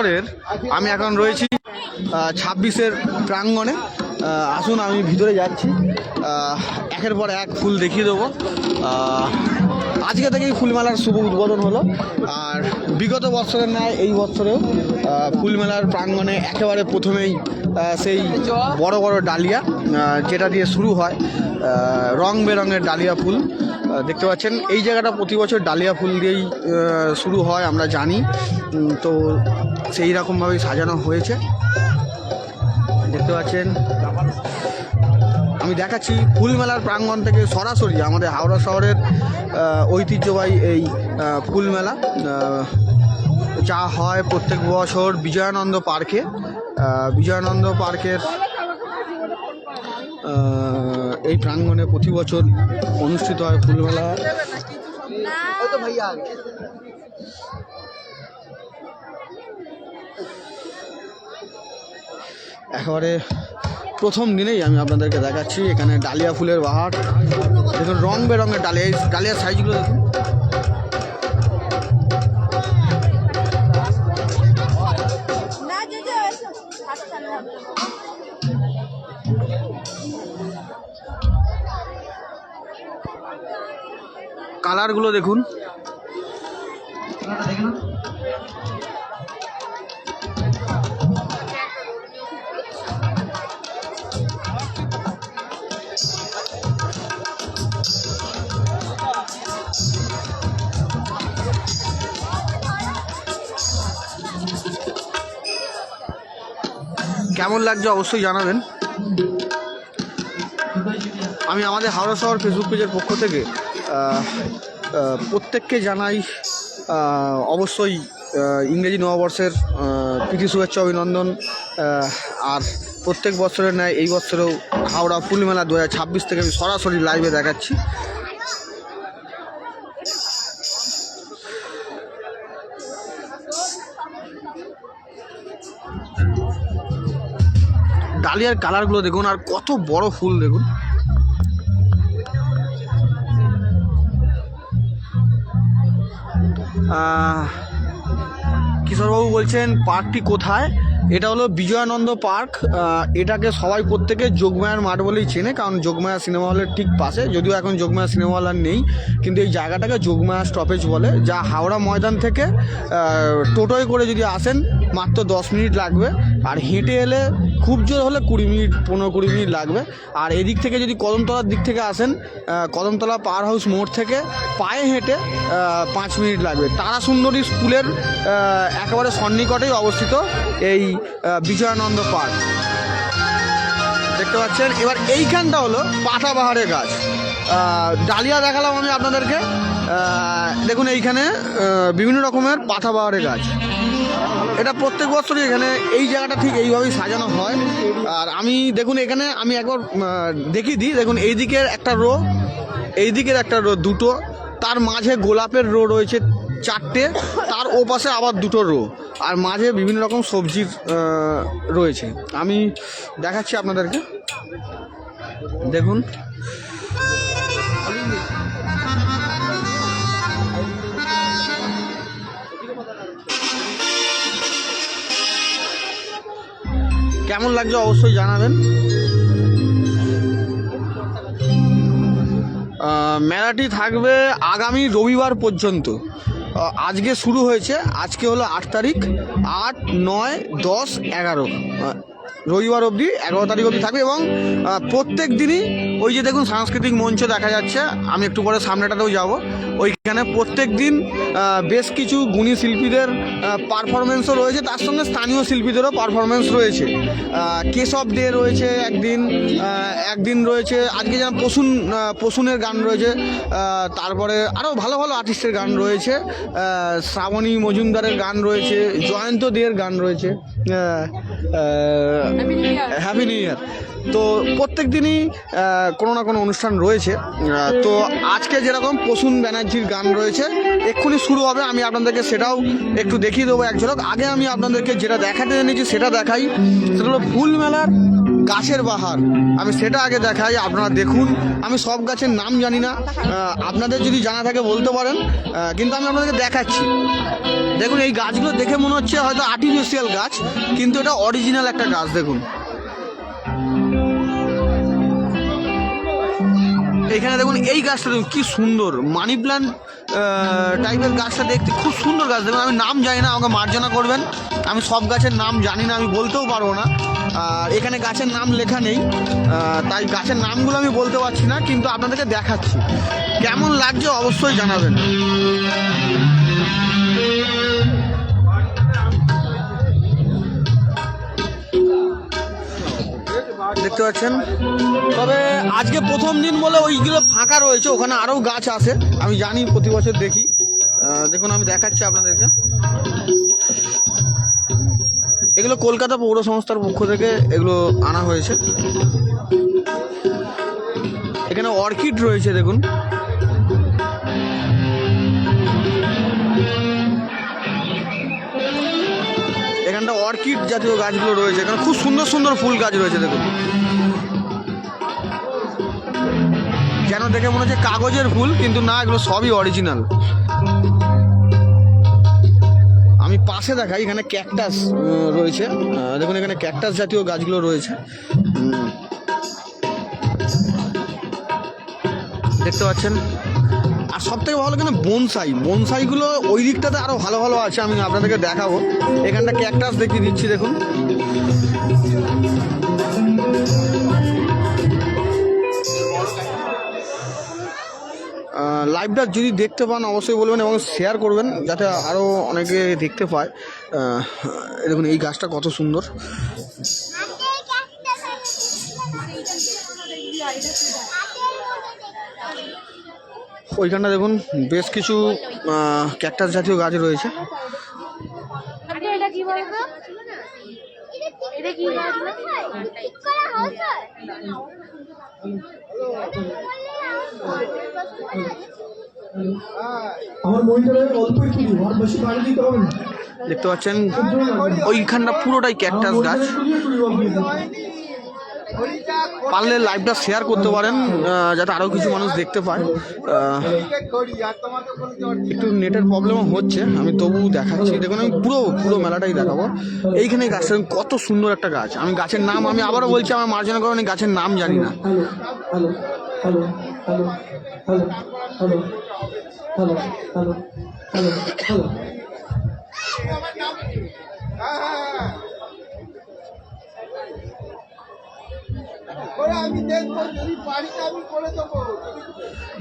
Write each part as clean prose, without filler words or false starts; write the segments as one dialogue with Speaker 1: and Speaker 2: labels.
Speaker 1: শহরের আমি এখন রয়েছি 26-এর প্রাঙ্গণে। আসুন আমি ভিতরে যাচ্ছি, একের পর এক ফুল দেখিয়ে দেবো। আজকে থেকেই ফুলমেলার শুভ উদ্বোধন হলো, আর বিগত বছরের ন্যায় এই বছরেও ফুলমেলার প্রাঙ্গণে একেবারে প্রথমেই সেই বড় বড় ডালিয়া, যেটা দিয়ে শুরু হয় রং বেরঙের ডালিয়া ফুল। দেখতে পাচ্ছেন এই জায়গাটা প্রতি বছর ডালিয়া ফুল দিয়েই শুরু হয়, আমরা জানি। তো সেই রকমভাবেই সাজানো হয়েছে, দেখতে পাচ্ছেন। আমি দেখাচ্ছি ফুলমেলার প্রাঙ্গণ থেকে সরাসরি আমাদের হাওড়া শহরের ঐতিহ্যবাহী এই ফুলমেলা, যা হয় প্রত্যেক বছর বিজয়ানন্দ পার্কে। বিজয়ানন্দ পার্কের এই প্রাঙ্গণে প্রতি বছর অনুষ্ঠিত হয় ফুলমেলা। একেবারে প্রথম দিনেই আমি আপনাদেরকে দেখাচ্ছি এখানে ডালিয়া ফুলের বাহার। দেখুন রং বেরঙের ডালিয়া, ডালিয়ার সাইজগুলো দেখুন। কালারগুলো দেখুন, কেমন লাগছে অবশ্যই জানাবেন। আমি আমাদের হাওড়া শহর ফেসবুক পেজের পক্ষ থেকে প্রত্যেককে জানাই অবশ্যই ইংরেজি নববর্ষের প্রীতি শুভেচ্ছা অভিনন্দন। আর প্রত্যেক বছরের ন্যায় এই বছরেও হাওড়া ফুলমেলা 2026 থেকে আমি সরাসরি লাইভে দেখাচ্ছি। ডালিয়ার কালারগুলো দেখুন, আর কত বড় ফুল দেখুন। কিশোরবাবু বলছেন পার্কটি কোথায়? এটা হলো বিজয়ানন্দ পার্ক। এটাকে সবাই প্রত্যেকে যোগমায়ার মাঠ বলেই চেনে, কারণ যোগমায়া সিনেমা হলের ঠিক পাশে। যদিও এখন যোগমায়া সিনেমা হল আর নেই, কিন্তু এই জায়গাটাকে যোগমায়া স্টপেজ বলে, যা হাওড়া ময়দান থেকে টোটোয় করে যদি আসেন মাত্র 10 মিনিট লাগবে, আর হেঁটে এলে খুব জোর হলে 20 মিনিট 15-20 মিনিট লাগবে। আর এদিক থেকে যদি কদমতলার দিক থেকে আসেন, কদমতলা পাওয়ার হাউস মোড় থেকে পায়ে হেঁটে 5 মিনিট লাগবে। তারা সুন্দরী স্কুলের একেবারে সন্নিকটেই অবস্থিত এই বিজয়ানন্দ পার্ক, দেখতে পাচ্ছেন। এবার এইখানটা হলো পাতাবাহারের গাছ। ডালিয়া দেখালাম আমি আপনাদেরকে, দেখুন এইখানে বিভিন্ন রকমের পাতাবাহারের গাছ। এটা প্রত্যেক বছরই এখানে এই জায়গাটা ঠিক এইভাবেই সাজানো হয়। আর আমি দেখুন এখানে আমি একবার দেখিয়ে দিই, দেখুন এই দিকের একটা রো, এই দিকের একটা রো, দুটো, তার মাঝে গোলাপের রো রয়েছে 4টে, তার ওপাশে আবার 2টো রো, আর মাঝে বিভিন্ন রকম সবজির রয়েছে। আমি দেখাচ্ছি আপনাদেরকে, দেখুন। কেমন লাগছে অবশ্যই জানাবেন। মেলাটি থাকবে আগামী রবিবার পর্যন্ত। আজকে শুরু হয়েছে, আজকে হলো 8 তারিখ, 8, 9, 10, 11 রবিবার অবধি, 11 তারিখ অবধি থাকবে। এবং প্রত্যেক দিনই ওই যে দেখুন সাংস্কৃতিক মঞ্চ দেখা যাচ্ছে, আমি একটু পরে সামনেটাতেও যাব, ওইখানে প্রত্যেক দিন বেশ কিছু গুণী শিল্পীদের পারফরমেন্সও রয়েছে, তার সঙ্গে স্থানীয় শিল্পীদেরও পারফরমেন্স রয়েছে। কেশব দে রয়েছে একদিন রয়েছে, আজকে যেন পশুনের গান রয়েছে, তারপরে আরও ভালো ভালো আর্টিস্টের গান রয়েছে, শ্রাবণী মজুমদারের গান রয়েছে, জয়ন্ত দের গান রয়েছে, হ্যাপি নিউ ইয়ার। তো প্রত্যেক দিনই কোনো না কোনো অনুষ্ঠান রয়েছে। তো আজকে যেরকম প্রসূন ব্যানার্জির গান রয়েছে, এক্ষুনি শুরু হবে, আমি আপনাদেরকে সেটাও একটু দেখিয়ে দেবো এক ঝলক। আগে আমি আপনাদেরকে যেটা দেখাতে জেনেছি সেটা দেখাই, সেটা হলো ফুল মেলার গাছের বাহার। আমি সেটা আগে দেখাই, আপনারা দেখুন। আমি সব গাছের নাম জানি না, আপনাদের যদি জানা থাকে বলতে পারেন, কিন্তু আমি আপনাদেরকে দেখাচ্ছি। দেখুন এই গাছগুলো দেখে মনে হচ্ছে হয়তো আর্টিফিশিয়াল গাছ, কিন্তু এটা অরিজিনাল একটা গাছ। দেখুন এখানে দেখুন এই গাছটা দেখুন কি সুন্দর, মানি প্ল্যান্ট টাইপের গাছটা দেখতে খুব সুন্দর গাছ। দেখুন আমি নাম জানি না, আমাকে মার্জনা করবেন, আমি সব গাছের নাম জানি না, আমি বলতেও পারবো না। আর এখানে গাছের নাম লেখা নেই, তাই গাছের নামগুলো আমি বলতে পারছি না, কিন্তু আপনাদেরকে দেখাচ্ছি। কেমন লাগছে অবশ্যই জানাবেন। দেখতে পাচ্ছেন, তবে আজকে প্রথম দিন বলে ওইগুলো ফাঁকা রয়েছে, ওখানে আরও গাছ আছে, আমি জানি প্রতি বছর দেখি। দেখুন আমি দেখাচ্ছি আপনাদেরকে, এগুলো কলকাতা পৌর সংস্থার পক্ষ থেকে এগুলো আনা হয়েছে। এখানে অর্কিড রয়েছে, দেখুন এখানটা অর্কিড জাতীয় গাছগুলো রয়েছে, এখানে খুব সুন্দর সুন্দর ফুল গাছ রয়েছে। দেখুন যেন দেখে মনে হচ্ছে কাগজের ফুল, কিন্তু না, এগুলো সবই অরিজিনাল। আমি পাশে দেখাই, এখানে ক্যাকটাস রয়েছে, দেখুন এখানে ক্যাকটাস জাতীয় গাছগুলো রয়েছে, দেখতে পাচ্ছেন। আর সব থেকে ভালো এখানে বনসাইগুলো ওই দিকটাতে আরও ভালো ভালো আছে, আমি আপনাদেরকে দেখাবো। এখানটা ক্যাকটাস দেখিয়ে দিচ্ছি, দেখুন লাইভটা যদি দেখতে পান অবশ্যই বলবেন এবং শেয়ার করবেন, যাতে আরও অনেকে দেখতে পায়। দেখুন এই গাছটা কত সুন্দর। ওইখানটা দেখুন বেশ কিছু ক্যাকটাস জাতীয় গাছ রয়েছে। দেখতে পাচ্ছেন ওইখানটা পুরোটাই ক্যাকটাস গাছ। পারলে লাইভটা শেয়ার করতে পারেন, যাতে আরও কিছু মানুষ দেখতে পায়। একটু নেটের প্রবলেমও হচ্ছে, আমি তবুও দেখাচ্ছি। দেখুন আমি পুরো মেলাটাই দেখাবো। এইখানে গাছটা কত সুন্দর একটা গাছ, আমি গাছের নাম আমি আবারও বলছি, আমার মার্জনা করেন, গাছের নাম জানি না।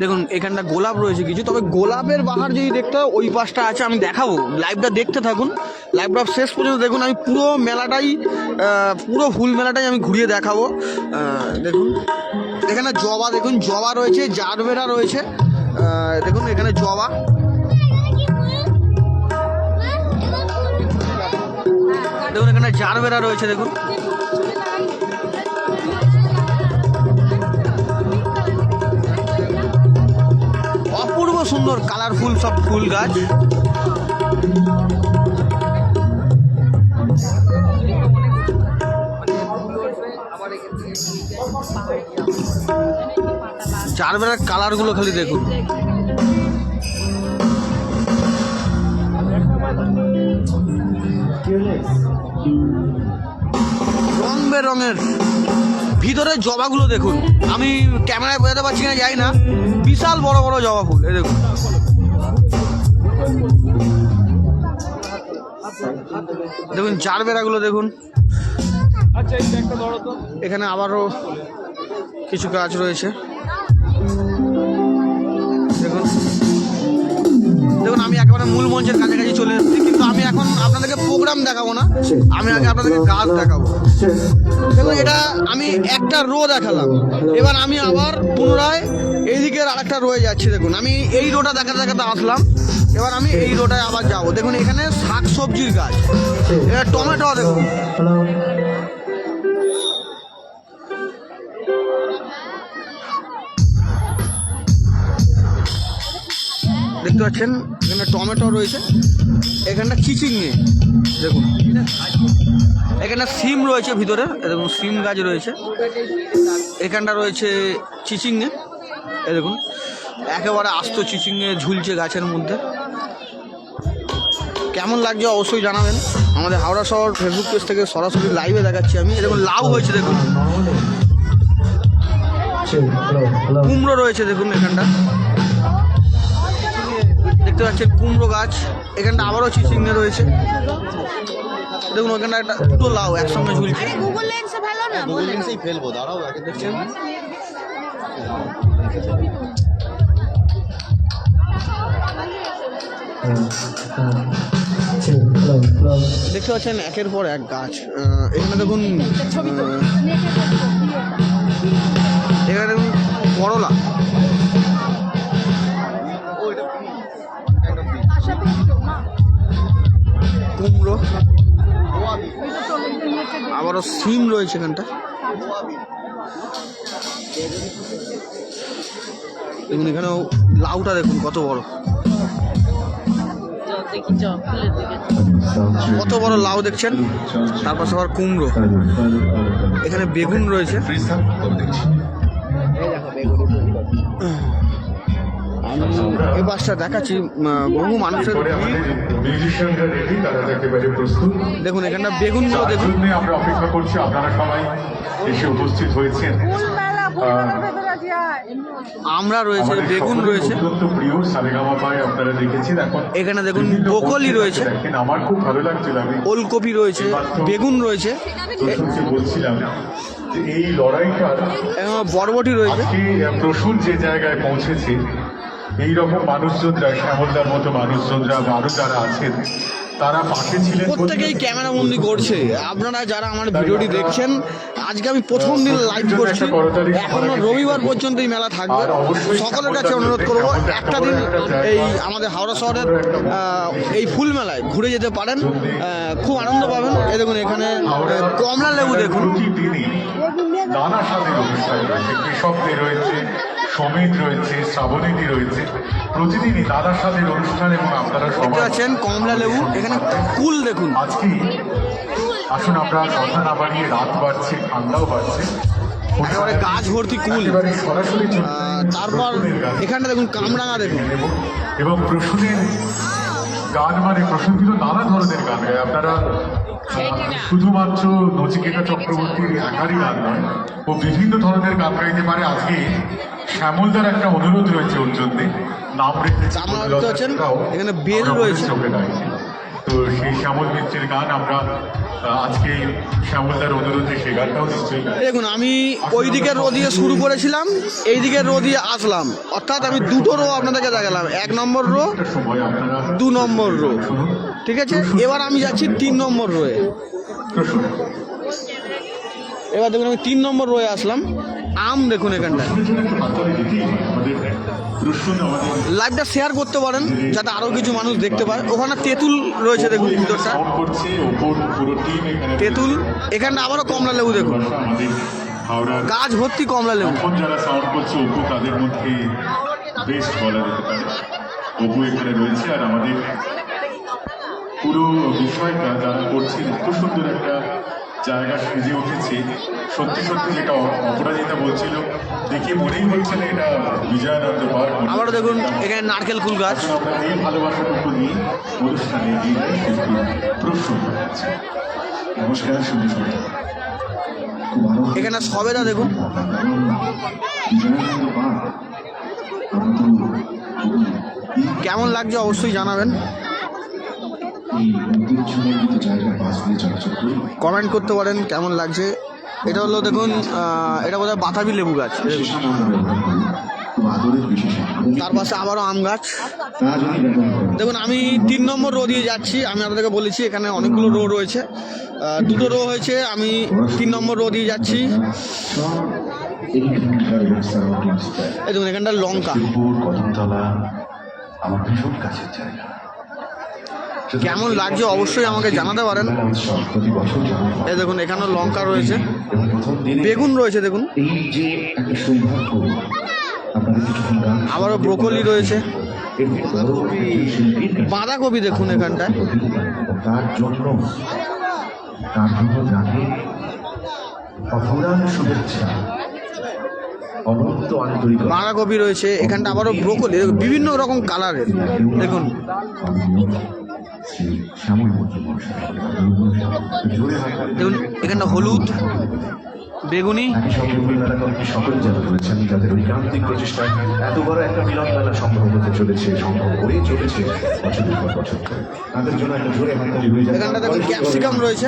Speaker 1: দেখুন এখানটা গোলাপ রয়েছে কিছু, তবে গোলাপের বাহার যদি দেখতে হয় ওই পাশটা আছে, আমি দেখাবো। লাইভটা দেখতে থাকুন, লাইভটা শেষ পর্যন্ত দেখুন। আমি পুরো ফুল মেলাটাই আমি ঘুরিয়ে দেখাবো। দেখুন এখানে জবা, দেখুন জবা রয়েছে, জারবেরা রয়েছে, দেখুন এখানে জবা। দেখুন এখানে জারবেরা রয়েছে, দেখুন অপূর্ব সুন্দর কালারফুল সব ফুল গাছ। জারবেরার কালারগুলো খালি দেখুন, রং বেরঙের। ভিতরে জবাগুলো দেখুন, আমি ক্যামেরায় বোঝাতে পারছি না যাই না, বিশাল বড় বড় জবা ফুল। এই দেখুন দেখুন জারবেরাগুলো দেখুন। এখানে আবারও কিছু গাছ রয়েছে, দেখুন দেখুন আমি একেবারে মূল মঞ্চের কাছাকাছি চলে এসেছি, কিন্তু আমি এখন আপনাদেরকে প্রোগ্রাম দেখাবো না, আমি আগে আপনাদেরকে গাছ দেখাবো। দেখুন এটা আমি একটা রো দেখালাম, এবার আমি আবার পুনরায় এইদিকের আরেকটা রয়ে যাচ্ছি। দেখুন আমি এই রোটা দেখাতে দেখাতে আসলাম, এবার আমি এই রোটায় আবার যাবো। দেখুন এখানে শাক সবজির গাছ, এবার টমেটো দেখুন, দেখতে পাচ্ছেন এখানে টমেটো রয়েছে, এখানটা চিচিঙে দেখুন, এখানে সিম রয়েছে ভিতরে, দেখুন সিম গাছ রয়েছে, এখানটা রয়েছে চিচিঙে, এই দেখুন একেবারে আস্ত চিচিঙে ঝুলছে গাছের মধ্যে। কেমন লাগছে অবশ্যই জানাবেন। আমাদের হাওড়া শহর ফেসবুক পেজ থেকে সরাসরি লাইভে দেখাচ্ছি আমি। দেখুন লাউ হয়েছে, দেখুন কুমড়ো রয়েছে, দেখুন এখানটা দেখতে পাচ্ছেন কুমড়ো গাছ, এখানটা আবারও চিচিঙে রয়েছে, দেখুন ওখানটা একটা দুটো লাউ একসঙ্গে ঝুলছে। দেখছেন দেখতে পাচ্ছেন একের পর এক গাছ। এখানে দেখুন এখানে দেখুন করলা, কুমড়ো, আবারও সিম রয়েছে এখানটা। দেখুন এখানেও লাউটা দেখুন কত বড়, কত বড় লাউ দেখছেন, তার পাশে আবার কুমড়ো, এখানে বেগুন রয়েছে। আমি এই বাসটা দেখাচ্ছি, বহু মানুষের দেখুন এখানটা বেগুনগুলো দেখুন,
Speaker 2: আমরা অপেক্ষা করছি, আপনারা সবাই এসে উপস্থিত হয়েছেন।
Speaker 1: আমরা রয়েছে, বেগুন রয়েছে,
Speaker 2: প্রিয় সারেগামাপায় আপনারা দেখেছেন। এখন
Speaker 1: এখানে দেখুন ব্রোকলি রয়েছে,
Speaker 2: আমার খুব ভালো লাগছিল, আমি
Speaker 1: ওলকপি রয়েছে, বেগুন রয়েছে,
Speaker 2: বলছিলাম যে এই লড়াইটা
Speaker 1: বরবটি রয়েছে।
Speaker 2: প্রসূন যে জায়গায় পৌঁছেছে, এইরকম মানুষজনরা, শ্যামলদার মতো মানুষজনরা আরো যারা আছেন তারা পাশে ছিলেন,
Speaker 1: প্রত্যেকেই ক্যামেরা বন্দি করছে। আপনারা যারা আমার ভিডিওটি দেখছেন, আজকে আমি প্রথম দিন লাইভ করছি, এখনো রবিবার পর্যন্ত এই মেলা থাকবে। সকলের কাছে অনুরোধ করবো একটা দিন এই আমাদের হাওড়া শহরের এই ফুল মেলায় ঘুরে যেতে পারেন, খুব আনন্দ পাবেন। এই দেখুন এখানে কমলা লেবু দেখুন,
Speaker 2: নানা স্বাদের অনুষ্ঠান রয়েছে, কৃষকদের রয়েছে, সমিত রয়েছে, শ্রাবণীতি রয়েছে, প্রতিদিনই নানা স্বাদের অনুষ্ঠান। এবং আপনারা
Speaker 1: দেখতে পাচ্ছেন কমলা লেবু, এখানে কুল দেখুন।
Speaker 2: আজকে আসুন আমরা কথা না বাড়িয়ে, রাত বাড়ছে, ঠান্ডাও বাড়ছে,
Speaker 1: একেবারে গাছ ভর্তি কুল।
Speaker 2: সরাসরি
Speaker 1: তারপর এখানটা দেখুন কামরাঙা দেখুন,
Speaker 2: এবং প্রসূনের গান, মানে প্রসূন কিন্তু নানা ধরনের গান গায়। আপনারা শুধুমাত্র নচিকেতা চক্রবর্তীর একারই গান নয়, ও বিভিন্ন ধরনের গান গাইতে পারে। আজকে শ্যামলদার একটা অনুরোধ রয়েছে ওর জন্য, নাম রেখেছে
Speaker 1: এখানে বেল রয়েছে,
Speaker 2: তো সেই শ্যামল মিত্রের গান আমরা আজকে শ্যামলদার অনুরোধে সেই গানটাও নিশ্চয়ই।
Speaker 1: দেখুন আমি ওই দিকের রো দিয়ে শুরু করেছিলাম, এই দিকের রো দিয়ে আসলাম, অর্থাৎ আমি দুটো রো আপনাদেরকে দেখালাম, 1 নম্বর রো, 2 নম্বর রো, ঠিক আছে। এবার আমি যাচ্ছি 3 নম্বর রোয়ে। এবার দেখুন আমি 3 নম্বর রোয়ে আসলাম। আম দেখুন এখানটায়, লাইভটা শেয়ার করতে পারেন যাতে আরও কিছু মানুষ দেখতে পায়। ওখানে তেঁতুল রয়েছে দেখুন ভিতরটা, তেঁতুল, এখানটা আবারও কমলা লেবু দেখুন, গাছ ভর্তি কমলা লেবু।
Speaker 2: যারা সাউন্ড করছে অপু, তাদের মধ্যে বেস্ট বলা যেতে পারে, অপু এখানে রয়েছে। আর আমাদের পুরো বিষয়টা যারা করছেন, এত সুন্দর একটা জায়গা সেজে উঠেছে। সত্যি সত্যি যেটা অপরাজিতা বলছিল, দেখে মনেই হচ্ছে না এটা বিজয়ানন্দ পার্ক।
Speaker 1: আবারও দেখুন এখানে নারকেল ফুল গাছ।
Speaker 2: আমরা এই ভালোবাসাটুকু নিয়ে অনুষ্ঠানে প্রশ্ন হচ্ছে। নমস্কার, শুভেচ্ছা।
Speaker 1: এখানে সবেদা দেখুন, কেমন লাগছে অবশ্যই জানাবেন, কমেন্ট করতে পারেন কেমন লাগছে। এটা হলো দেখুন, এটা বোধহয় বাতাবি লেবু গাছ, তার পাশে আবারও আম গাছ। দেখুন আমি 3 নম্বর রো দিয়ে যাচ্ছি, আমি আপনাদেরকে বলেছি এখানে অনেকগুলো রো রয়েছে, 2টো রো হয়েছে, আমি 3 নম্বর রো দিয়ে যাচ্ছি। এই দেখুন এখানটা লঙ্কা, কেমন লাগছে অবশ্যই আমাকে জানাতে পারেন। এই দেখুন এখানেও লঙ্কা রয়েছে, বেগুন রয়েছে দেখুন, আবারও ব্রোকলি রয়েছে, বাঁধাকপি দেখুন এখানটায়,
Speaker 3: তার জন্য জানি অফুরান শুভেচ্ছা, অনন্ত আন্তরিক।
Speaker 1: বাঁধাকপি রয়েছে এখানটা, আবারও ব্রোকলি, বিভিন্ন রকম কালারের দেখুন। দেখুন এখানটা হলুদ, বেগুনি।
Speaker 3: সকল যারা রয়েছেন যাদের ঐকান্তিক প্রচেষ্টায় এত বড় একটা মিলন মেলা সম্ভব হতে চলেছে, সম্ভব করে চলেছে বছরের পর বছর ধরে, তাদের জন্য একটা জোরে হাততালি হয়ে যায়।
Speaker 1: এখানটা দেখুন ক্যাপসিকাম রয়েছে।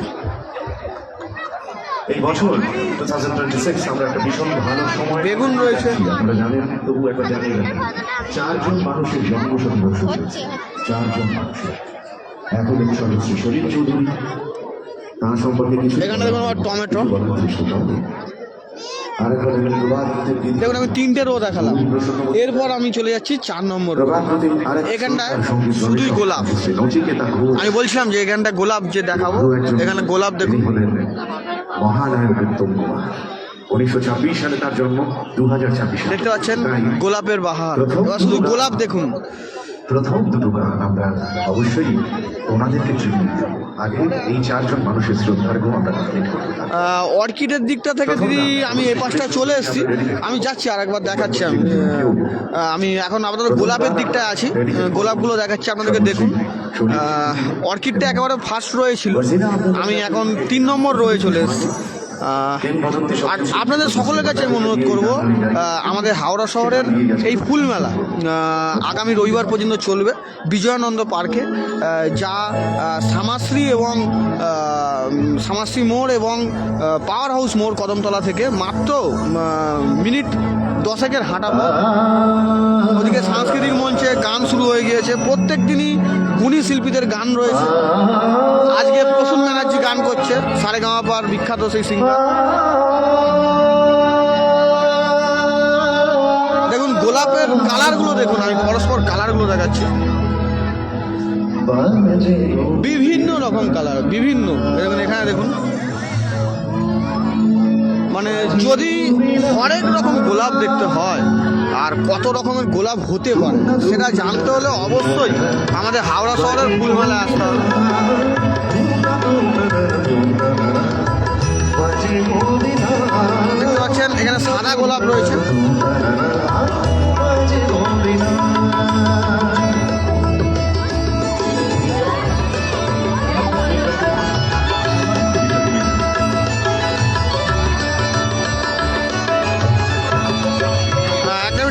Speaker 3: এই বছর 2026 আমরা একটা ভীষণ ভালো সময়,
Speaker 1: বেগুন রয়েছে।
Speaker 3: আপনারা জানেন, তবু একবার জানিয়ে রাখেন, 4 জন মানুষের জন্মশতবর্ষ হয়েছে, 4 জন মানুষের। এত দেখছেন শ্রী শরীর চৌধুরী, তার সম্পর্কে কিছু
Speaker 1: এখানে দেখুন আমার টমেটো। দেখুন আমি 3টে রো দেখালাম, এরপর আমি চলে যাচ্ছি 4 নম্বর রো। এখানটায় শুধুই গোলাপ। আমি বলছিলাম যে এখানটা গোলাপ যে দেখাবো, এখানে গোলাপ দেখুন।
Speaker 3: মহানায়ক উত্তম কুমার, 1926 সালে তার জন্ম, 2026
Speaker 1: দেখতে পাচ্ছেন গোলাপের বাহার। এবার শুধু গোলাপ দেখুন।
Speaker 3: প্রথম দুটো গান আমরা অবশ্যই ওনাদেরকে ট্রিবিউট দেবো। আগে এই 4 জন মানুষের শ্রদ্ধার্ঘ্য আমরা কমপ্লিট করতে পারি।
Speaker 1: অর্কিডের দিকটা থেকে দিদি আমি এই পাশটা চলে এসেছি, আমি যাচ্ছি আর একবার দেখাচ্ছি। আমি এখন আপাতত গোলাপের দিকটায় আছি, গোলাপগুলো দেখাচ্ছি আপনাদেরকে দেখুন। অর্কিডটা একেবারে ফার্স্ট রয়ে ছিল, আমি এখন 3 নম্বর রয়ে চলে এসেছি। আর আপনাদের সকলের কাছে আমি অনুরোধ করব, আমাদের হাওড়া শহরের এই ফুল মেলা আগামী রবিবার পর্যন্ত চলবে বিজয়ানন্দ পার্কে, যা শ্যামাশ্রী এবং শ্যামাশ্রী মোড় এবং পাওয়ার হাউস মোড় কদমতলা থেকে মাত্র মিনিট 10 হাঁটা পথ। ওদিকে সাংস্কৃতিক মঞ্চে গান শুরু হয়ে গিয়েছে, প্রত্যেক দিনই গুণী শিল্পীদের গান রয়েছে। আজকে প্রসূন ব্যানার্জি গান করছে, সারেগামাপার বিখ্যাত সেই সিঙ্গার। দেখুন গোলাপের কালারগুলো দেখুন, আমি পরস্পর কালারগুলো দেখাচ্ছি, বিভিন্ন রকম কালার, বিভিন্ন। দেখুন এখানে দেখুন, মানে যদি হরেক রকম গোলাপ দেখতে হয় আর কত রকমের গোলাপ হতে পারে সেটা জানতে হলে অবশ্যই আমাদের হাওড়া শহরের ফুলমেলায় আসতে হবে। দেখতে পাচ্ছেন এখানে সাদা গোলাপ রয়েছে।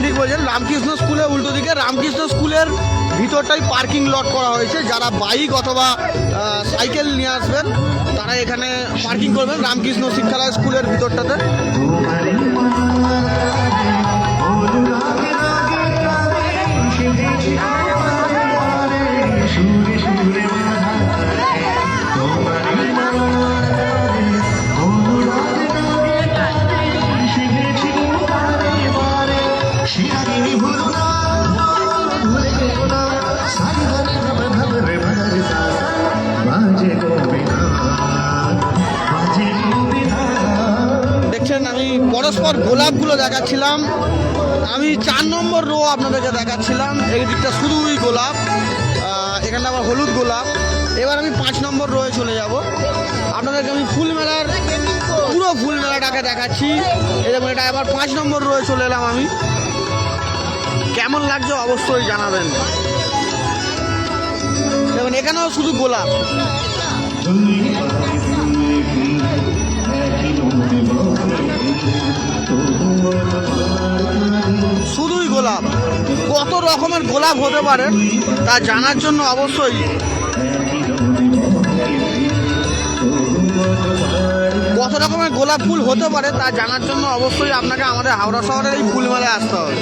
Speaker 1: ঠিক বলছেন, রামকৃষ্ণ স্কুলের উল্টো দিকে রামকৃষ্ণ স্কুলের ভিতরটাই পার্কিং লট করা হয়েছে। যারা বাইক অথবা সাইকেল নিয়ে আসবেন তারা এখানে পার্কিং করবেন রামকৃষ্ণ শিক্ষালয় স্কুলের ভিতরটাতে। দেখছেন আমি পরস্পর গোলাপগুলো দেখাচ্ছিলাম, আমি 4 নম্বর রো আপনাদেরকে দেখাচ্ছিলাম। এই দিকটা শুধুই গোলাপ, এখানে আবার হলুদ গোলাপ। এবার আমি 5 নম্বর রোয়ে চলে যাব, আপনাদেরকে আমি ফুল মেলার পুরো ফুল মেলাটাকে দেখাচ্ছি। এরকম এটা এবার 5 নম্বর রোয়ে চলে এলাম আমি। কেমন লাগছে অবশ্যই জানাবেন। দেখুন এখানেও শুধু গোলাপ, শুধুই গোলাপ। কত রকমের গোলাপ হতে পারে তা জানার জন্য অবশ্যই কত রকমের গোলাপ ফুল হতে পারে তা জানার জন্য অবশ্যই আপনাকে আমাদের হাওড়া শহরের এই ফুল মেলায় আসতে হবে।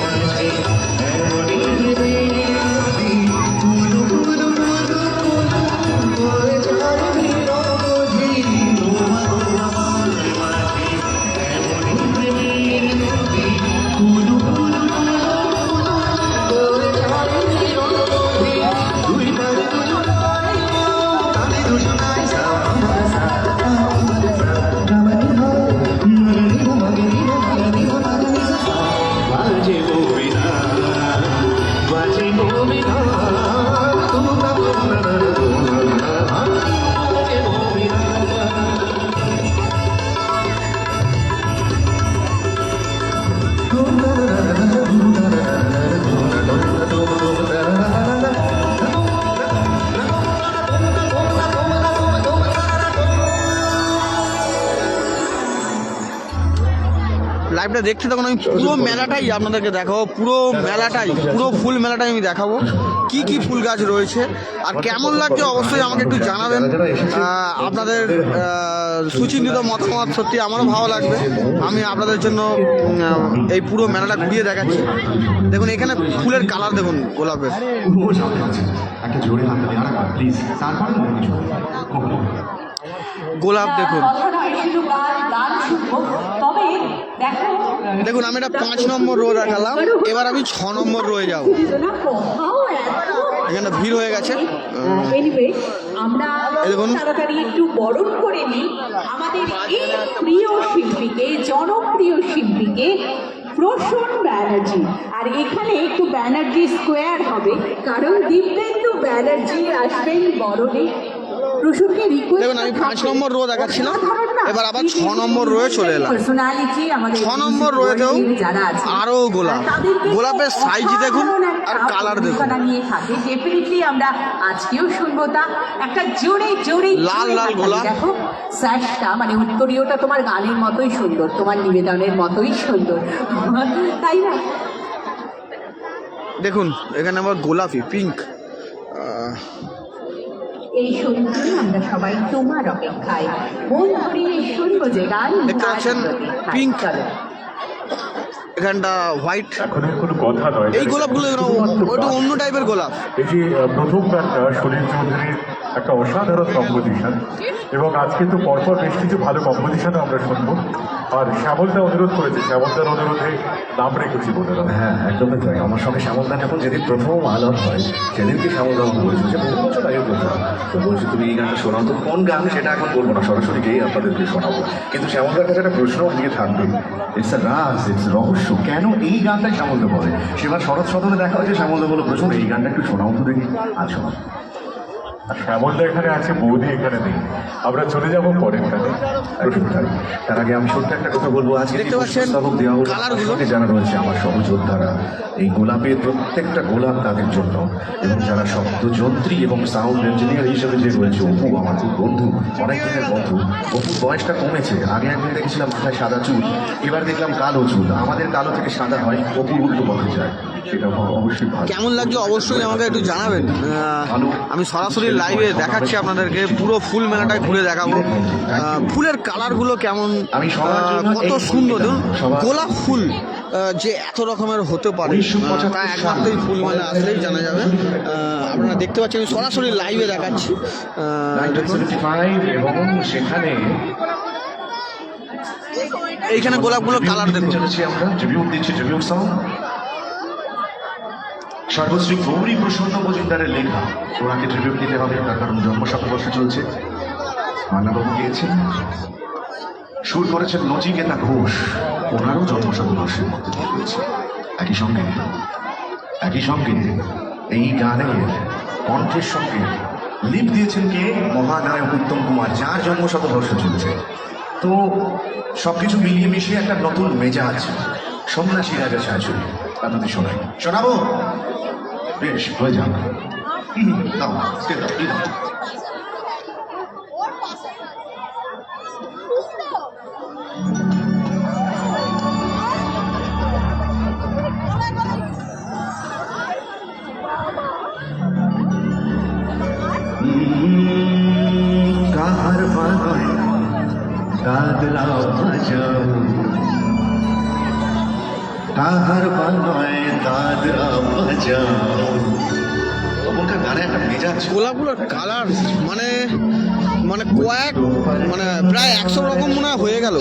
Speaker 1: লাইভটা দেখতে থাকুন। আমি পুরো মেলাটাই আপনাদেরকে দেখাবো, পুরো মেলাটাই, পুরো ফুল মেলাটাই আমি দেখাবো কি কি ফুল গাছ রয়েছে আর কেমন লাগছে অবশ্যই আমাকে একটু জানাবেন। আপনাদের সুচিন্তিত মতামত সত্যি আমারও ভালো লাগবে। আমি আপনাদের জন্য এই পুরো মেলাটা ঘুরিয়ে দেখাচ্ছি। দেখুন এখানে ফুলের কালার দেখুন গোলাপের।
Speaker 3: একটা জোরে হাত দিয়ে আরেকবার প্লিজ, তারপরে মনে কিছু গোলাপ দেখুন।
Speaker 1: দেখুন আমি এটা 5 নম্বর রো দেখালাম, এবার আমি 6 নম্বর রোয়ে যাব। এখানে ভিড় হয়ে গেছে।
Speaker 4: আমরা তাড়াতাড়ি একটু বরণ করে নিই আমাদের এই প্রিয় শিল্পীকে, জনপ্রিয় শিল্পীকে, প্রসূন ব্যানার্জি। আর এখানে একটু ব্যানার্জি স্কোয়ার হবে কারণ দীপেন্দু ব্যানার্জি আসবেন বরণে। প্রসূনকে রিকোয়েস্ট,
Speaker 1: দেখুন আমি 5 নম্বর রো দেখাচ্ছিলাম, এবার আবার 6 নম্বর রোয়ে চলে এলাম।
Speaker 4: পার্সোনালিটি আমাদের
Speaker 1: 6 নম্বর রোয়েতেও
Speaker 4: যারা আছে
Speaker 1: আরও গোলাপ, গোলাপের সাইজ দেখুন আর কালার দেখুন।
Speaker 4: নিয়ে থাকে ডেফিনেটলি আমরা আজকেও শুনবো তা। একটা জোরে জোরে
Speaker 1: লাল লাল গোলাপ।
Speaker 4: দেখো স্যাশটা মানে উত্তরীয়টা তোমার গানের মতোই সুন্দর, তোমার নিবেদনের মতোই সুন্দর, তাই না?
Speaker 1: দেখুন এখানে আবার গোলাপি পিঙ্ক।
Speaker 4: এই শুনতে আমরা সবাই তোমার অপেক্ষায় মন ভরিয়ে শুনবো যে গান।
Speaker 1: দেখতে পাচ্ছেন পিঙ্ক, এখানটা হোয়াইট।
Speaker 2: এখন আর কোনো কথা নয়,
Speaker 1: এই গোলাপগুলো ওইটা অন্য টাইপের গোলাপ।
Speaker 2: এই যে প্রথম গানটা সলিল চৌধুরীর একটা অসাধারণ কম্পোজিশন, এবং আজকে তো পরপর বেশ কিছু ভালো কম্পোজিশনও আমরা শুনবো। আর শ্যামলদা অনুরোধ করেছে, শ্যামলদার অনুরোধে নাম রেখেছি বলে।
Speaker 3: হ্যাঁ একদমই তাই। আমার সঙ্গে শ্যামলদা যখন যেদিন প্রথম আলাপ হয় সেদিনকে শ্যামলদা আমাকে বলেছিল যে বহু বছর আগের কথা, তো বলছি তুমি এই গানটা শোনাও। তো কোন গান সেটা এখন বলবো না, সরাসরি গিয়ে আপনাদেরকে শোনাবো। কিন্তু শ্যামলদার কাছে একটা প্রশ্ন নিয়ে থাকবে, ইটস আ রাজ, ইটস রহস্য, কেন এই গানটাই শ্যামলদা বলে। সেবার শরৎ সদনে দেখা হয়েছে, শ্যামলদা বলো প্রচুর এই গানটা একটু শোনাও তো দেখি। আর শোনাও।
Speaker 2: আর শ্যামলদা এখানে আছে, বৌদি এখানে নেই, আমরা চলে যাবো পরের গানে।
Speaker 3: তার আগে আমি সত্যি একটা কথা বলবো, আজকে
Speaker 1: দেখতে পাচ্ছেন কালারগুলো
Speaker 3: যারা রয়েছে আমার সহযোদ্ধারা, এই গোলাপের প্রত্যেকটা গোলাপ তাদের জন্য। এবং যারা শব্দযন্ত্রী এবং সাউন্ড ইঞ্জিনিয়ার হিসেবে যে রয়েছে, অপু আমার খুব বন্ধু, অনেক দিনের বন্ধু। অপুর বয়সটা কমেছে, আগে একদিন দেখেছিলাম মাথায় সাদা চুল, এবার দেখলাম কালো চুল। আমাদের কালো থেকে সাদা হয়, অপুর উল্টো পথে যায়, সেটা অবশ্যই ভালো।
Speaker 1: কেমন লাগছে অবশ্যই আমাকে একটু জানাবেন। আমি সরাসরি লাইভে দেখাচ্ছি আপনাদেরকে, পুরো ফুল মেলাটাই ঘুরে দেখাবো। ফুলের কালারগুলো কেমন, কত সুন্দর। দেখুন গোলাপ ফুল যে এত রকমের হতে পারে তা একমাত্র এই ফুল মেলা আসলেই জানা যাবে। আপনারা দেখতে পাচ্ছেন আমি সরাসরি লাইভে দেখাচ্ছি।
Speaker 3: এবং সেখানে
Speaker 1: এইখানে গোলাপগুলোর কালার দেখুন।
Speaker 3: আমরা ট্রিবিউট দিচ্ছি, ট্রিবিউট সং সর্বশ্রী গৌরী প্রসন্ন মজুমদারের লেখা। ওনাকে ট্রিবিউট দিতে হবে, তার কারণ জন্মশতবর্ষ চলছে। মান্নাবাবু গিয়েছেন, সুর করেছেন নচিকেতা ঘোষ, ওনারও জন্মশতবর্ষের মধ্যে দিয়ে রয়েছে। একই সঙ্গে এই গানের কণ্ঠের সঙ্গে লিপ দিয়েছেন কে? মহানায়ক উত্তম কুমার, যার জন্মশতবর্ষ চলছে। তো সবকিছু মিলিয়ে মিশিয়ে একটা নতুন মেজাজ, সন্ন্যাসী রাজা শাশুড়ি আপনাদের শোনাবো। বেশ হয়ে যাক। কাহার বাগায় দাদরা বাজাও, কাহার বাগায় দাদরা বাজাও। তখনকার গানে একটা মেজাজ,
Speaker 1: গোলাপগুলোর কালার মানে মানে কয়েক মানে প্রায় 100 রকম মনে হয় হয়ে গেল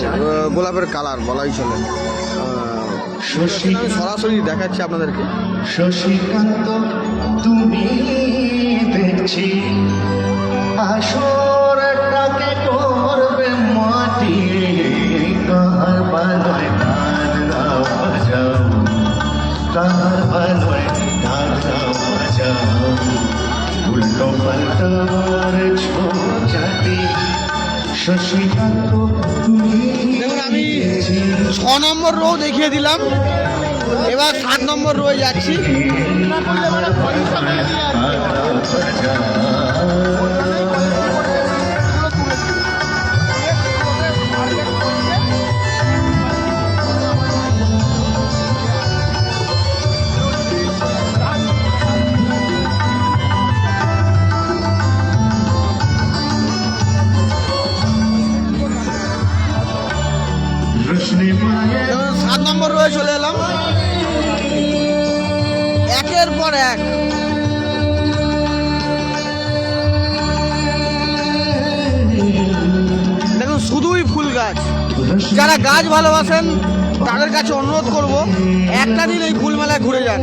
Speaker 1: গোলাপের কালার বলাই চলে। আমি সরাসরি দেখাচ্ছি আপনাদেরকে।
Speaker 3: শশীকান্ত তুমি দেখছি আসরটাকে করবে মাটি, কাহার বাজায় দাদরা বাজাও, কাহার বাজায় দাদরা বাজাও, উল্টো পাল্টার ছোটাটি। শশীকান্ত তুমি
Speaker 1: দেখুন আমি 6 নম্বর রো দেখিয়ে দিলাম, এবার 7 নম্বর রোয়ে যাচ্ছি। পর এক। দেখুন শুধুই ফুল গাছ। যারা গাছ ভালোবাসেন তাদের কাছে অনুরোধ করব একটা দিন এই ফুল মেলায় ঘুরে যান।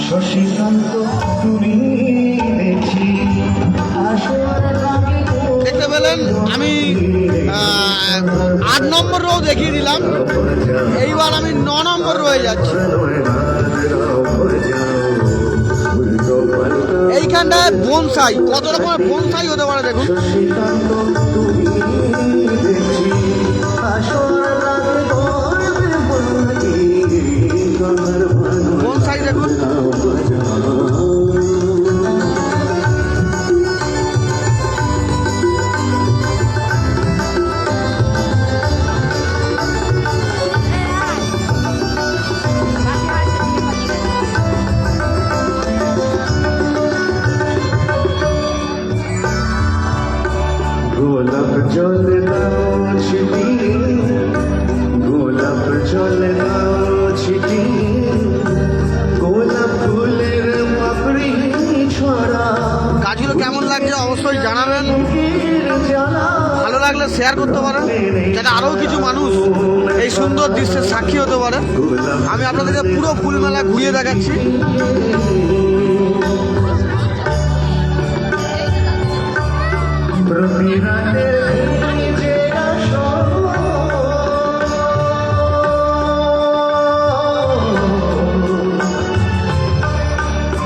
Speaker 5: শশীকান্ত তুমি দেখি
Speaker 1: দেখতে পেলেন আমি 8 নম্বর রো দেখিয়ে দিলাম, এইবার আমি 9 নম্বর রয়ে যাচ্ছি। এইখানটায় বনসাই, কত রকমের বনসাই হতে পারে দেখুন। বনসাই দেখুন।
Speaker 5: গোলাপ জল দাও ছিটি, গোলাপ জল দাও ছিটি, গোলাপ ফুলের পাপড়ি ছড়া।
Speaker 1: গাছগুলো কেমন লাগছে অবশ্যই জানাবেন, ভালো লাগলে শেয়ার করতে পারেন যাতে আরও কিছু মানুষ এই সুন্দর দৃশ্যের সাক্ষী হতে পারে। আমি আপনাদেরকে পুরো ফুল মেলা ঘুরিয়ে দেখাচ্ছি।
Speaker 5: প্রতি রাতে যে আসো,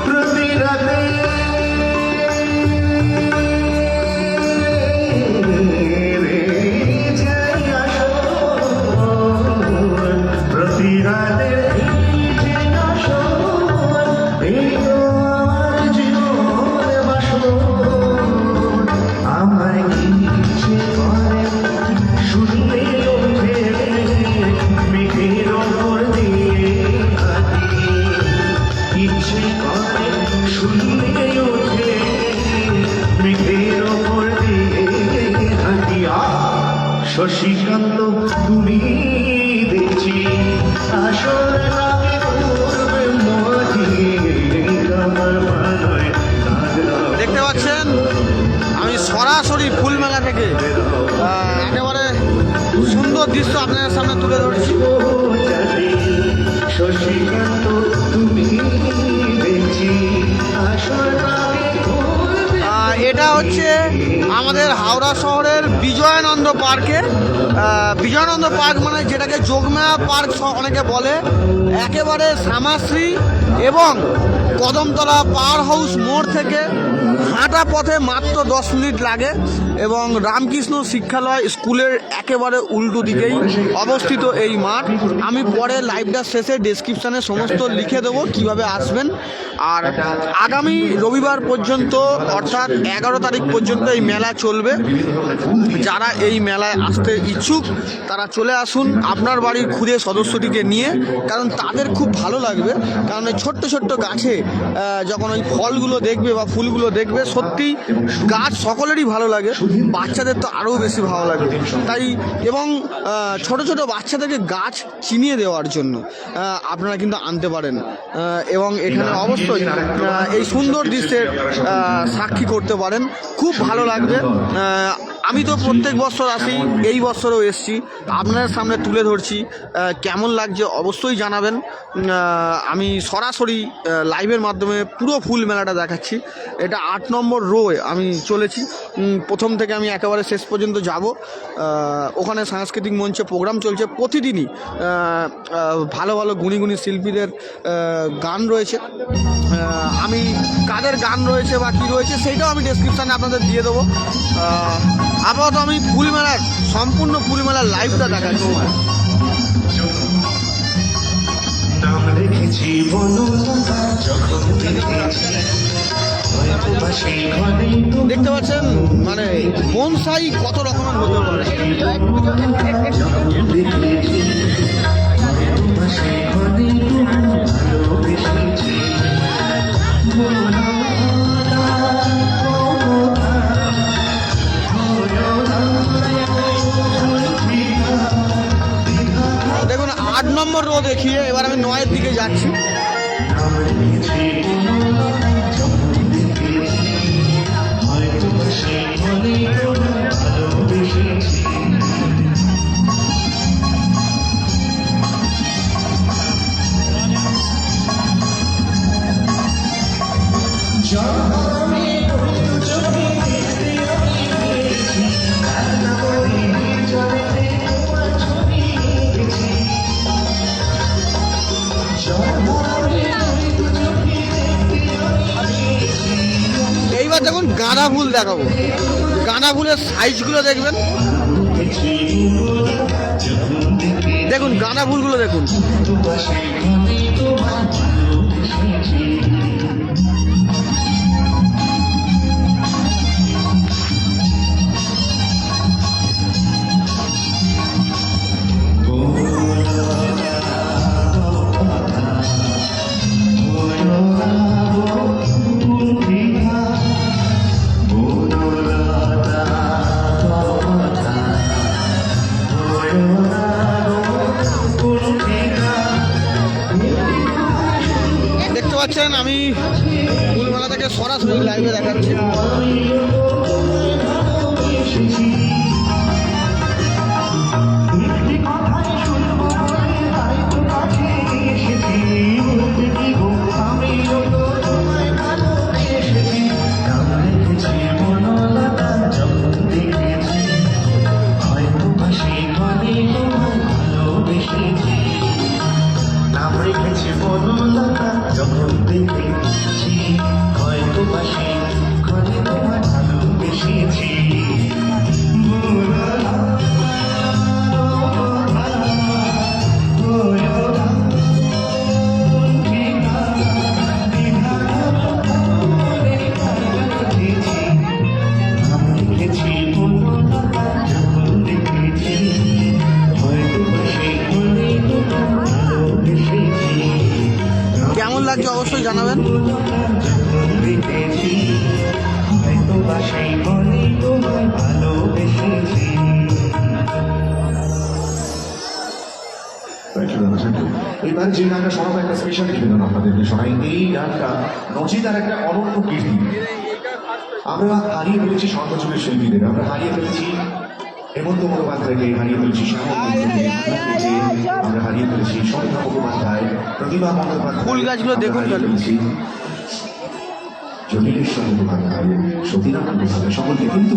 Speaker 5: প্রতি রাতে যে আসো, প্রতি রাতে যে আসো, এই তো আমার জীবন বাসো। আমার ইচ্ছে করে শুনলে ওঠে মেঘের ওপর দিয়ে হাঁটি, ইচ্ছে করে শুনলে ওঠে মেঘের ওপর দিয়ে হাঁটি। শশীকান্ত তুমি দেখছি আসল লাগে করবে মাঝি আমার মানয়
Speaker 1: দেখতে পাচ্ছেন আমি সরাসরি ফুল মেলা থেকে একেবারে সুন্দর দৃশ্য আপনাদের সামনে তুলে ধরছি।
Speaker 5: শশীকান্ত তুমি দেখছি আসল লাগে করবে।
Speaker 1: এটা হচ্ছে আমাদের হাওড়া শহরের বিজয়ানন্দ পার্কে। বিজয়ানন্দ পার্ক মানে যেটাকে যোগমায়া পার্ক অনেকে বলে, একেবারে শ্যামাশ্রী এবং কদমতলা পাওয়ার হাউস মোড় থেকে হাঁটা পথে মাত্র 10 মিনিট লাগে এবং রামকৃষ্ণ শিক্ষালয় স্কুলের একেবারে উল্টো দিকেই অবস্থিত এই মাঠ। আমি পরে লাইভটার শেষে ডেসক্রিপশানে সমস্ত লিখে দেবো কিভাবে আসবেন। আর আগামী রবিবার পর্যন্ত অর্থাৎ 11 তারিখ পর্যন্ত এই মেলা চলবে। যারা এই মেলায় আসতে ইচ্ছুক তারা চলে আসুন আপনার বাড়ির ক্ষুদে সদস্যটিকে নিয়ে, কারণ তাদের খুব ভালো লাগবে। কারণ এই ছোট্ট ছোট্ট গাছে যখন ওই ফলগুলো দেখবে বা ফুলগুলো দেখবে, সত্যি গাছ সকলেরই ভালো লাগে, বাচ্চাদের তো আরও বেশি ভালো লাগে। তাই এবং ছোট ছোট বাচ্চাদেরকে গাছ চিনিয়ে দেওয়ার জন্য আপনারা কিন্তু আনতে পারেন এবং এখানে অবশ্যই এই সুন্দর দৃশ্যের সাক্ষী করতে পারেন, খুব ভালো লাগবে। আমি তো প্রত্যেক বছর আসি, এই বছরও এসছি, আপনাদের সামনে তুলে ধরছি। কেমন লাগছে অবশ্যই জানাবেন। আমি সরাসরি লাইভের মাধ্যমে পুরো ফুল মেলাটা দেখাচ্ছি। এটা 8 নম্বর রোয়ে আমি চলেছি, প্রথম থেকে আমি একেবারে শেষ পর্যন্ত যাব। ওখানে সাংস্কৃতিক মঞ্চে প্রোগ্রাম চলছে প্রতিদিনই, ভালো ভালো গুণী গুণী শিল্পীদের গান রয়েছে। আমি কাদের গান রয়েছে বা কী রয়েছে সেইটাও আমি ডেসক্রিপশানে আপনাদের দিয়ে দেবো। আপাতত আমি ফুল মেলার সম্পূর্ণ ফুল মেলার লাইভটা দেখাচ্ছি।
Speaker 5: নাম রেখেছি বনলতা যখন দেখেছি ভালোবেসেছি
Speaker 1: দেখতে পাচ্ছেন মানে বনসাই কত রকমের হতে পারে।
Speaker 5: দেখেছি হয়তো সেখানে ভালোবেসেছি
Speaker 1: দেখুন 8 নম্বর রো দেখিয়ে এবার আমি 9-এর দিকে যাচ্ছি।
Speaker 5: হয়তো সেখানে ভালোবেসেছি
Speaker 1: এইবার দেখুন গাঁদা ফুল দেখাবো। গাঁদা ফুলের সাইজগুলো দেখবেন, দেখুন গাঁদা ফুলগুলো দেখুন। দেখতে পাচ্ছেন আমি ফুলমেলা থেকে সরাসরি লাইভে দেখাচ্ছি।
Speaker 5: নাম রেখেছি বনলতা যখন দেখেছি হয়তো বাসি ঘরে তোমায় ভালোবেসেছি নাম রেখেছি বনলতা যখন দেখেছি হয়তো বাসি ঘরে তোমায় ভালোবেসেছি
Speaker 1: কেমন লাগছে অবশ্যই জানাবেন।
Speaker 5: দেখেছি হয়তো বা সেই বলে তোমায় ভালোবেসেছি
Speaker 3: এবার যে গানটা শোনাবো একটা স্পেশাল নিবেদন আপনাদেরকে শোনাই। এই গানটা নচিতার একটা অনন্য কীর্তি। আমরা হারিয়ে ফেলেছি সর্বযুগের শিল্পীদের, আমরা হারিয়ে ফেলেছি হেমন্ত মুখোপাধ্যায়কে, হারিয়ে ফেলেছি শ্যামল মুখার্জিকে, আমরা হারিয়ে ফেলেছি সন্ধ্যা মুখোপাধ্যায়, প্রতিভা বন্দ্যোপাধ্যায়,
Speaker 1: ফুল গাছগুলো দেখুন
Speaker 3: আমরা হারিয়ে
Speaker 1: তাহলে।
Speaker 3: ফেলেছি জটিলেশ্বর মুখোপাধ্যায়, সতীনাথ মুখোপাধ্যায় সকলকে। কিন্তু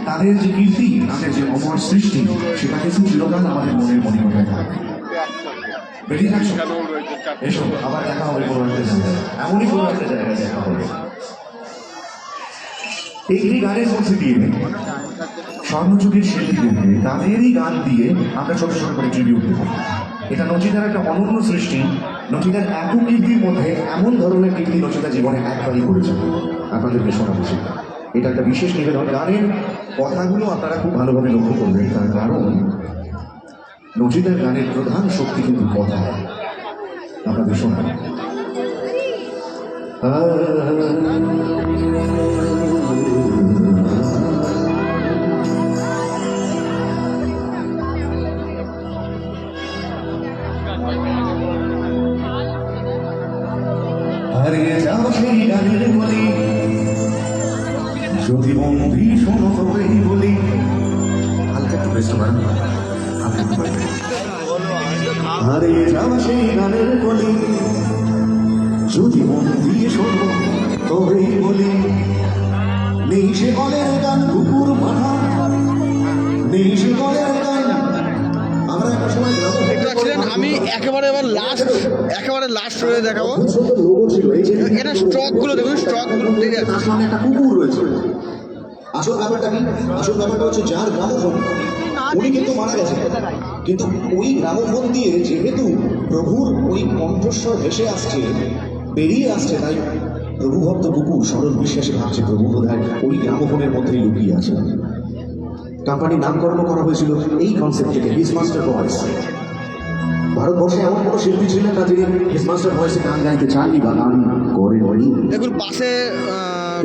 Speaker 3: তাদের যে কীর্তি, তাদের যে অমর সৃষ্টি, সেটা কিন্তু চিরকাল আমাদের মনের মণিমুখায় থাকবে। বেরিয়ে থাকছো, এসো আবার দেখা হবে কোনো একটা জায়গায়, এমনই কোনো একটা জায়গায় দেখা হবে। এই গানের মধ্যে দিয়ে স্বর্ণযুগের শিল্পীদেরকে তাদেরই গান দিয়ে আমরা ছোট ছোট করে ট্রিবিউট দেব। এটা নচিতার একটা অনন্য সৃষ্টি। নচিতার এত কীর্তির মধ্যে এমন ধরনের কীর্তি নচিতা জীবনে একবারই করেছে, আপনাদেরকে শোনা উচিত। এটা একটা বিশেষ নিবেদন। গানের কথাগুলো আপনারা খুব ভালোভাবে লক্ষ্য করবেন, তার কারণ নচিতার গানের প্রধান শক্তি কিন্তু কথা। আপনাদের শোনা হারিয়ে যাও সেই গানের বলি, যদি বন্ধি শোনো তবেই বলি। হালকা একটু বেস্ট পারেন, হালকা একটু পারেন। হারিয়ে যাও সেই গানের বলি, যদি মন দিয়ে শোনো তবেই বলি। নেই সে গলের গান কুকুর মাথা, নেই সে গলের গান। আমরা একটা সময়
Speaker 1: দেখতে পাচ্ছিলেন আমি একেবারে লাস্ট রয়ে দেখাবো।
Speaker 3: লোগো ছিল এই যে
Speaker 1: এটা স্টকগুলো দেখুন, স্টকগুলো দেখে
Speaker 3: তার সামনে একটা কুকুর রয়েছে। আসল ব্যাপারটা কি? আসল ব্যাপারটা হচ্ছে যার গ্রামোফোন উনি কিন্তু মারা গেছেন, কিন্তু ওই গ্রামোফোন দিয়ে যেহেতু প্রভুর ওই কণ্ঠস্বর ভেসে আসছে, বেরিয়ে আসছে, তাই প্রভুভক্ত কুকুর সরল বিশ্বাসে ভাবছে প্রভু বোধহয় ওই গ্রামোফোনের মধ্যেই লুকিয়ে আছে। কোম্পানির নামকরণ করা হয়েছিল এই কনসেপ্ট থেকে, হিজ মাস্টার ভয়েস। ভারতবর্ষে এমন কোনো শিল্পী ছিলেন না যিনি হিজ মাস্টার ভয়েসে গান গাইতে চাননি বা গান করেননি।
Speaker 1: দেখুন পাশে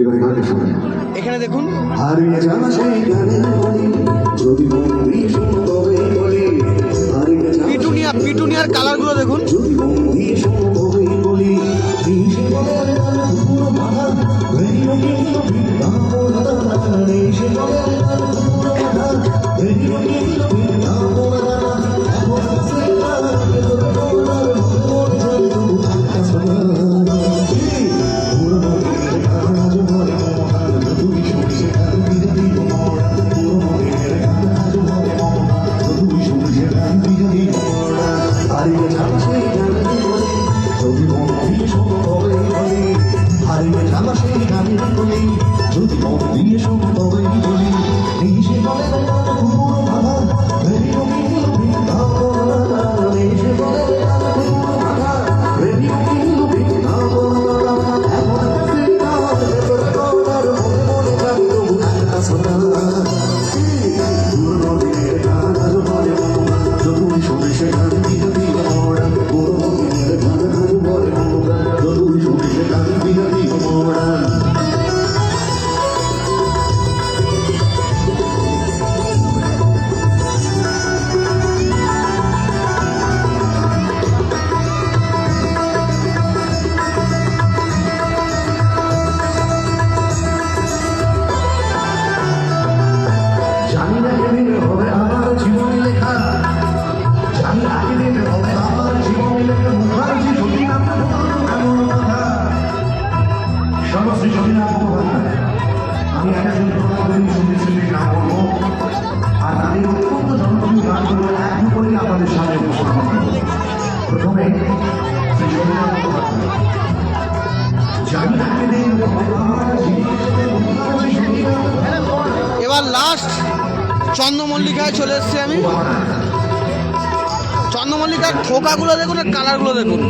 Speaker 3: এবার গানটা শুনুন।
Speaker 1: এখানে দেখুন
Speaker 3: হারিয়ে যাওয়া সেই গানের বলি, যদি মন দিয়ে শোনো তবেই বলি। হারিয়ে যাওয়া
Speaker 1: পিটুনিয়ার কালারগুলো দেখুন।
Speaker 3: যদি মন দিয়ে শোনো তবেই বলি। নিশে বলে গান পুরো বাধা, রেডিও কিন্তু বৃন্দাবন, নিশে বলে গান পুরো বাধা, রেডিও কিন্তু বৃন্দাবন। এখন সেই গান তোর মন জানতো একটা সময়। পুরো মনের গান আজ মনে মহান, তুই শুনছে গান দিয়ে দিব মরা। পুরো মনের গান আজ মনে মহান, তুই শুনছে গান দিয়ে দিব মরা। হারিয়ে যাওয়া সেই গানের বলি, যদি মন দিয়ে শোনো তবেই বলি। হারিয়ে যাওয়া সেই গানের বলি, যদি মন দিয়ে শোনো তবেই বলি। নিশে বলে গান পুরো বাধা, রেডিও কিন্তু বৃন্দাবন। নিশে বলে গান পুরো বাধা, রেডিও কিন্তু বৃন্দাবন। এখন সেই গান তোর তোর মনে জানতো একটা সময়। পুরো দিনের গান আজ বলে মন, যতই শুনে সে গান দিয়ে দিব মরা। পুরো দিনের গান আজ বলে মন, যতই শুনে সে গান দিয়ে দিব মরা। জানি না কেদিন হবে আমার জীবনী লেখা, জানি না কেদিন হবে আমার জীবনী লেখা। মুখার্জি সতীনাথ এমন কথা, সমস্ত সতীনাথ মুখোপাধ্যায়। আমি একজন প্রভাবী সঙ্গীতশিল্পীর নাম বলবো, আর তাদের অত্যন্ত জনপ্রিয় গানগুলো এক করেই আপনাদের সামনে উপস্থাপন করব। প্রথমে শ্রী সতীনাথ মুখোপাধ্যায়। জানি না কেদিন হবে আমার জীবনী লেখা, মুখার্জি সতীনাথ।
Speaker 1: এবার লাস্ট চন্দ্রমল্লিকায় চলে এসেছি আমি। চন্দ্রমল্লিকার থোকাগুলো দেখুন আর কালারগুলো দেখুন।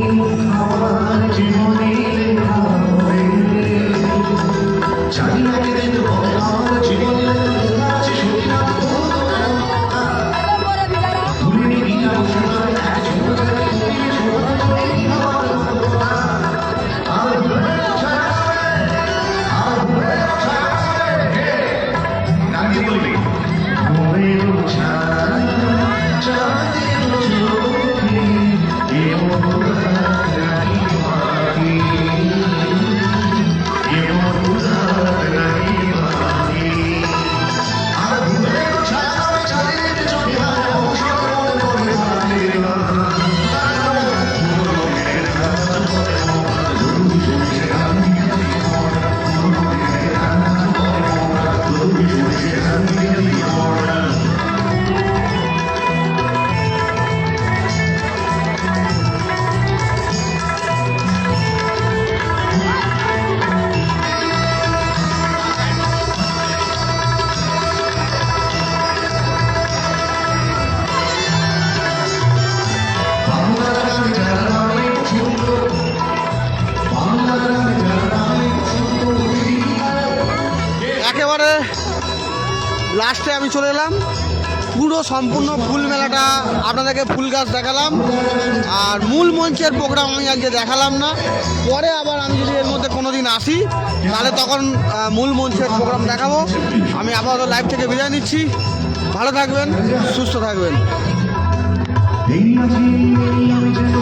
Speaker 1: একেবারে লাস্টে আমি চলে এলাম। পুরো সম্পূর্ণ ফুল মেলাটা আপনাদেরকে ফুল গাছ দেখালাম, আর মূল মঞ্চের প্রোগ্রাম আমি আজকে দেখালাম না। পরে আবার আমি যদি এর মধ্যে কোনো দিন আসি তাহলে তখন মূল মঞ্চের প্রোগ্রাম দেখাবো। আমি আপাতত লাইভ থেকে বিদায় নিচ্ছি। ভালো থাকবেন, সুস্থ থাকবেন।
Speaker 5: এই মাঝে আমি যেন